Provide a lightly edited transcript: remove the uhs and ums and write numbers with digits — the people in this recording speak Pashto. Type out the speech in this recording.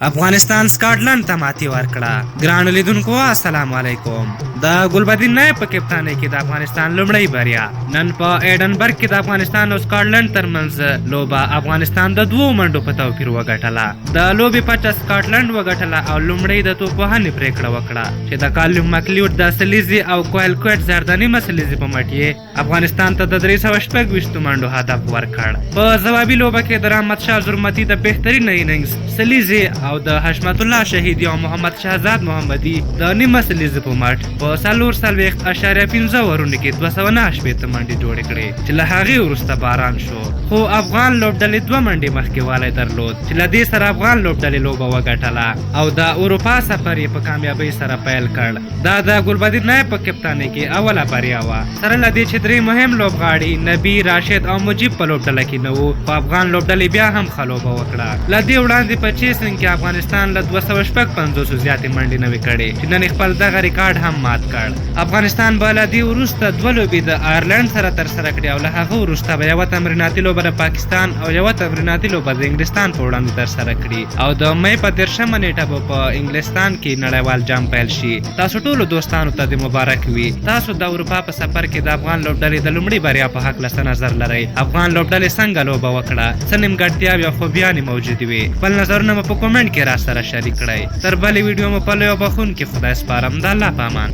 افغانستان سکاټلند ته ماتې ورکړه. ګرانو لیدونکو السلام علیکم. د ګلبدین نایب په کپتانۍ کې د افغانستان لومړی بریا نن په ایډنبرګ کې د افغانستان او سکاټلند ترمنځ لوبه افغانستان د 2 منډو په توپیر وګټله. د لوبې پټه سکاټلند وګټله او لومړی د توپوهنې پریکړه وکړه چې د کالوم مکلیوډ د سلیزي او کویلکوټ زرداني مسلیزي په مټ یې افغانستان ته د 326 منډو هدف ورکړ. په ځوابي لوبه کې د رحمت شاه زرمتي د بهترین اننګز سلیزي او د حشمت الله شهیدي او محمد شهزاد محمدي د نیمه سلیزي په مټ په 4.5 اورونو کې 289 منډې جوړې کړې چې له هغې وروسته باران شو، خو افغان لوبډلې 2 منډې مخکې والی درلود چې له دې سره افغان لوبډلې لوبه وګټله او د اروپا سفر یې په کامیابۍ سره پیل کړ. دا د ګلبدین نایب په کپتانۍ کې اوله بریا وه، سره له دې چې 3 مهم لوبغاړي نبي، راشد او مجیب په لوبډله کې نه وو، خو افغان لوبډلې بیا هم ښه لوبه وکړه. له دې وړاندې په چیسنګ کې افغانستان له 256 زیاتې منډې نوې کړې چې نن خپل دغه ریکارډ هم مات کړ. افغانستان به له دې وروسته 2 لوبې د آیرلنډ سره ترسره کړي او له هغه وروسته به یوه تمریناتي لوبه د پاکستان او یوه تمریناتي لوبه د انګلستان په وړاندې ترسره کړي او د مۍ په 13 نیټه به په انګلستان کې نړیوال جام پیل شي. تاسو ټولو دوستانو ته د مبارک وي. تاسو د اروپا په سفر کې د افغان لوبډلې د لومړي بریا په هکله څه نظر لرئ؟ افغان لوبډلې څنګه لوبه وکړه؟ څه نیمګړتیاوې او خوبیانې موجودې وې؟ خپل نظرونه مو په کومنټ کې راسره شریک کړئ. تر بلې ویډیو مو په لوی او بخښونکي خدای سپارم. د الله په امان.